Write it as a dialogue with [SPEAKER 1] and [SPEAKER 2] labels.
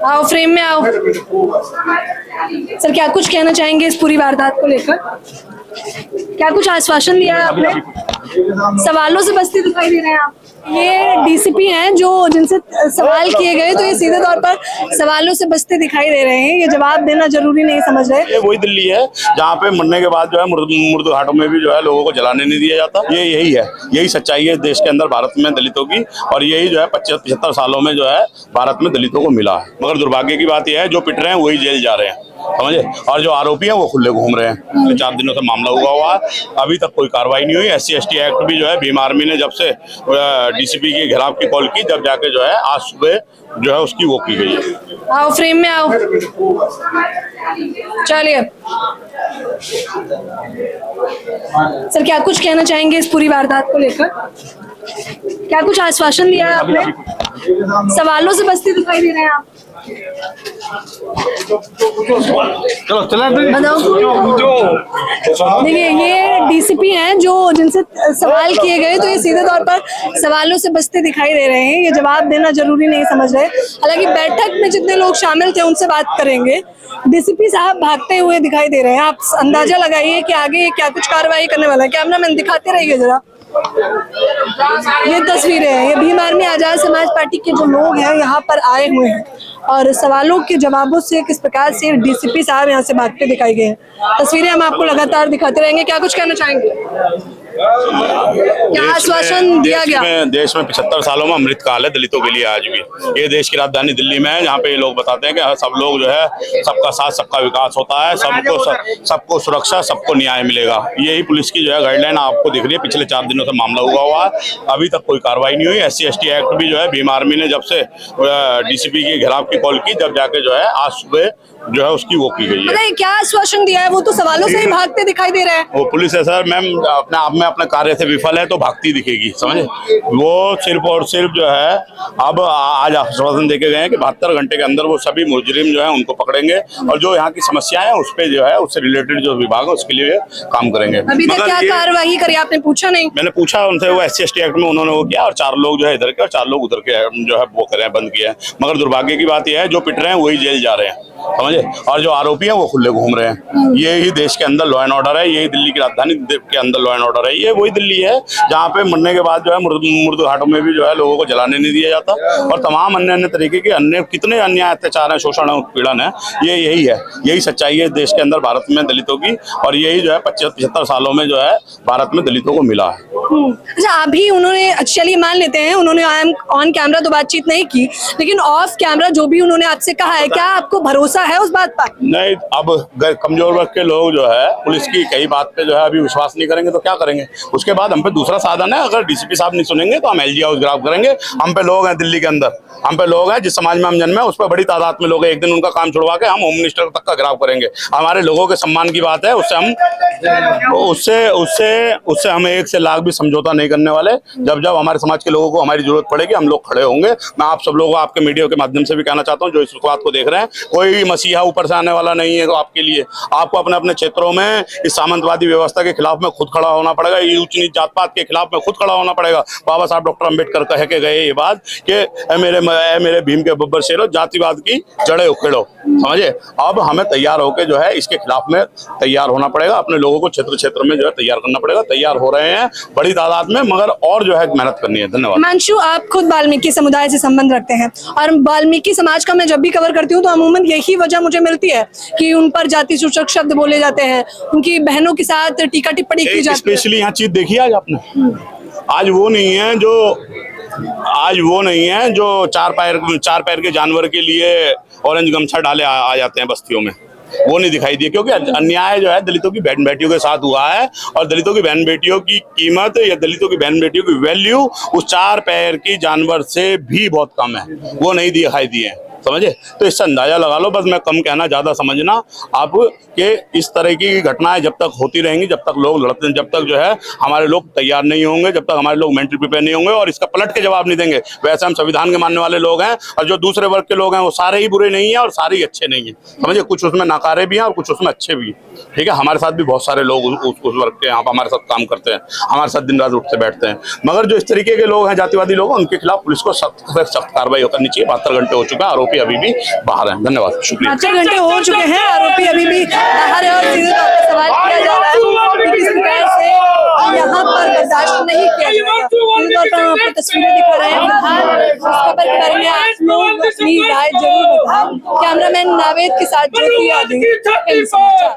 [SPEAKER 1] आओ फ्रेम में आओ। सर क्या कुछ कहना चाहेंगे इस पूरी वारदात को लेकर? क्या कुछ आश्वासन दिया है आपने? सवालों से बचते दिखाई दे रहे हैं आप। ये डीसीपी हैं जो जिनसे सवाल किए गए तो ये सीधे तौर पर सवालों से बचते दिखाई दे रहे हैं। ये जवाब देना जरूरी नहीं समझ रहे।
[SPEAKER 2] ये वही दिल्ली है जहाँ पे मरने के बाद जो है मुर्द घाटों में भी जो है लोगों को जलाने नहीं दिया जाता। ये यही है, यही सच्चाई है देश के अंदर भारत में दलितों की, और यही जो है 75 सालों में जो है भारत में दलितों को मिला है। मगर दुर्भाग्य की बात यह है जो पिट रहे हैं वही जेल जा रहे हैं, समझे, और जो आरोपी हैं वो खुले घूम रहे हैं। 4 दिनों से मामला हुआ अभी तक कोई कार्रवाई नहीं हुई। SC/ST एक्ट भी जो है भीम आर्मी ने जब से डीसीपी के घेराव की कॉल की, जब जाके जो है आज सुबह जो है उसकी वो की गई है।
[SPEAKER 1] आओ फ्रेम में आओ। चलिए सर क्या कुछ कहना चाहेंगे इस पूरी वारदात को लेकर? क्या कुछ आश्वासन दिया है आपने? सवालों से बचते दिखाई दे रहे हैं आप।
[SPEAKER 3] चलो चला
[SPEAKER 1] देखिए ये डीसीपी हैं जो जिनसे सवाल किए गए तो ये सीधे तौर पर सवालों से बचते दिखाई दे रहे हैं। ये जवाब देना जरूरी नहीं समझ रहे। हालांकि बैठक में जितने लोग शामिल थे उनसे बात करेंगे। डीसीपी साहब भागते हुए दिखाई दे रहे हैं। आप अंदाजा लगाइए कि आगे क्या कुछ कार्रवाई करने वाला है। कैमरामैन दिखाते रहिए जरा। ये तस्वीरें हैं, ये भीम आर्मी आजाद समाज पार्टी के जो लोग हैं यहाँ पर आए हुए हैं और सवालों के जवाबों से किस प्रकार से डीसीपी साहब यहाँ से भागते दिखाई गए हैं। तस्वीरें हम आपको लगातार दिखाते रहेंगे। क्या कुछ कहना चाहेंगे? क्या आश्वासन दिया गया?
[SPEAKER 2] देश में 75 सालों में अमृत काल है दलितों के लिए आज भी। ये देश की राजधानी दिल्ली में है जहाँ पे ये लोग बताते हैं कि सब लोग जो है सबका साथ सबका विकास होता है, सबको सुरक्षा, सबको न्याय मिलेगा। यही पुलिस की जो है गाइडलाइन आपको दिख रही है। पिछले 4 दिनों से मामला हुआ अभी तक कोई कार्रवाई नहीं हुई। SC/ST एक्ट भी जो है भीम आर्मी ने जब से डीसीपी के घेराव की कॉल की, जब जाके जो है आज सुबह जो है उसकी वो की गई है।
[SPEAKER 1] क्या आश्वासन दिया है? वो तो सवालों से ही भागते दिखाई दे रहे हैं।
[SPEAKER 2] वो पुलिस है सर मैम, अपने आप में अपने कार्य से विफल है तो भागती दिखेगी, समझे। वो सिर्फ और सिर्फ जो है अब आज आश्वासन देके गए हैं कि 72 घंटे के अंदर वो सभी मुजरिम जो है उनको पकड़ेंगे और जो यहाँ की समस्याएं हैं उस पर जो है उससे रिलेटेड जो विभाग है उसके लिए काम करेंगे।
[SPEAKER 1] अभी तक क्या कार्रवाई करी आपने पूछा नहीं? मैंने
[SPEAKER 2] पूछा उनसे, वो SC/ST एक्ट में उन्होंने वो किया और 4 लोग जो है इधर के और 4 लोग उधर के जो है वो करे बंद किया है। मगर दुर्भाग्य की बात यह है जो पिट रहे हैं वही जेल जा रहे हैं, समझे, और जो आरोपी हैं वो खुले घूम रहे हैं। यही देश के अंदर लॉ एंड ऑर्डर है, यही दिल्ली की राजधानी के अंदर लॉ एंड ऑर्डर है। ये वही दिल्ली है जहाँ पे मरने के बाद जो है मुर्द घाटों में भी जो है लोगों को जलाने नहीं दिया जाता और तमाम अन्य तरीके के अन्य कितने अन्याय अत्याचार है, शोषण है, उत्पीड़न है। ये यही है, यही सच्चाई है देश के अंदर भारत में दलितों की, और यही जो है 75 सालों में जो है भारत में दलितों को मिला है।
[SPEAKER 1] अच्छा अभी उन्होंने, चलिए मान लेते हैं उन्होंने ऑन कैमरा तो बातचीत नहीं की, लेकिन ऑफ कैमरा जो भी उन्होंने आपसे कहा है, क्या आपको भरोसा है उस बात पर?
[SPEAKER 2] नहीं, अब कमजोर वर्ग के लोग जो है पुलिस की कई बात पे जो है अभी विश्वास नहीं करेंगे तो क्या करेंगे। उसके बाद हम पे दूसरा साधन है, अगर डीसीपी साहब नहीं सुनेंगे तो हम LG हाउस गिरफ्तार करेंगे। हम पे लोग हैं दिल्ली के अंदर, हम पे लोग हैं जिस समाज में हम जन्मे उस पर बड़ी तादाद में लोग हैं। एक दिन उनका काम छुड़वा के हम होम मिनिस्टर तक का गिरफ्तार करेंगे। हमारे लोगों के सम्मान की बात है, उससे हम 1 से लाख भी समझौता नहीं करने वाले। जब हमारे समाज के लोगों को हमारी जरूरत पड़ेगी हम लोग खड़े होंगे। मैं आप सब लोगों को आपके मीडिया के माध्यम से भी कहना चाहता हूँ जो इस बात को देख रहे हैं, कोई मसीहा ऊपर से आने वाला नहीं है। तो आपके लिए आपको अपने अपने क्षेत्रों में इस सामंतवादी व्यवस्था के खिलाफ में खुद खड़ा होना पड़ेगा। ये ऊंच नीच जात पात के खिलाफ में खुद खड़ा होना पड़ेगा। बाबा साहब डॉक्टर अम्बेडकर कह के गए ये बात कि मेरे भीम के बब्बर शेरो जातिवाद की जड़ें उखेड़ो, समझे। अब हमें तैयार होकर जो है इसके खिलाफ में तैयार होना पड़ेगा। अपने लोगों को क्षेत्र क्षेत्र में जो है तैयार करना पड़ेगा। तैयार हो रहे हैं बड़ी तादाद में, मगर और जो है मेहनत करनी है। धन्यवाद।
[SPEAKER 1] हिमांशु, आप खुद वाल्मीकि समुदाय से संबंध रखते हैं और वाल्मीकि समाज का मैं जब भी कवर करती हूँ तो अमूमन यही वजह मुझे मिलती है कि उन पर जाति सूचक शब्द बोले जाते हैं, उनकी बहनों के साथ टीका टिप्पणी की जाती है।
[SPEAKER 2] स्पेशली यहाँ चीज देखी आज आपने, आज वो नहीं है जो चार पैर के जानवर के लिए ऑरेंज गमछा डाले आ जाते हैं बस्तियों में, वो नहीं दिखाई दिए। क्योंकि अन्याय जो है दलितों की बहन बेटियों के साथ हुआ है और दलितों की बहन बेटियों की कीमत या दलितों की बहन बेटियों की वैल्यू उस 4 पैर की जानवर से भी बहुत कम है, वो नहीं दिखाई दिए, समझे। तो इससे अंदाजा लगा लो। बस मैं कम कहना, ज्यादा समझना आप कि इस तरह की घटनाएं जब तक होती रहेंगी, जब तक लोग लड़ते हैं, जब तक जो है हमारे लोग तैयार नहीं होंगे, जब तक हमारे लोग मेंटली प्रिपेयर नहीं होंगे और इसका पलट के जवाब नहीं देंगे। वैसे हम संविधान के मानने वाले लोग हैं और जो दूसरे वर्ग के लोग हैं वो सारे ही बुरे नहीं है और सारे ही अच्छे नहीं है, समझे। कुछ उसमें नाकारे भी हैं और कुछ उसमें अच्छे भी, ठीक है। हमारे साथ भी बहुत सारे लोग उस वर्ग के यहाँ पर हमारे साथ काम करते हैं, हमारे साथ दिन रात उठते बैठते हैं। मगर जो इस तरीके के लोग हैं, जातिवादी लोग, उनके खिलाफ पुलिस को सख्त कार्रवाई करनी चाहिए। 72 घंटे हो चुका है, आरोपी आरोपी अभी भी बाहर है। धन्यवाद, शुक्रिया।
[SPEAKER 1] 4 घंटे हो चुके हैं, आरोपी अभी भी बाहर है और सीधे तौर पर सवाल किया जा रहा है कि किस प्रकार से यहाँ पर बर्दाश्त नहीं किया जाएगा। सीधे तौर पर हम आपको तस्वीरें दिखा रहे हैं। फिलहाल इस खबर के बारे में आप लोग अपनी राय जरूर बताएं। कैमरामैन नावेद के साथ ज्योति आदि।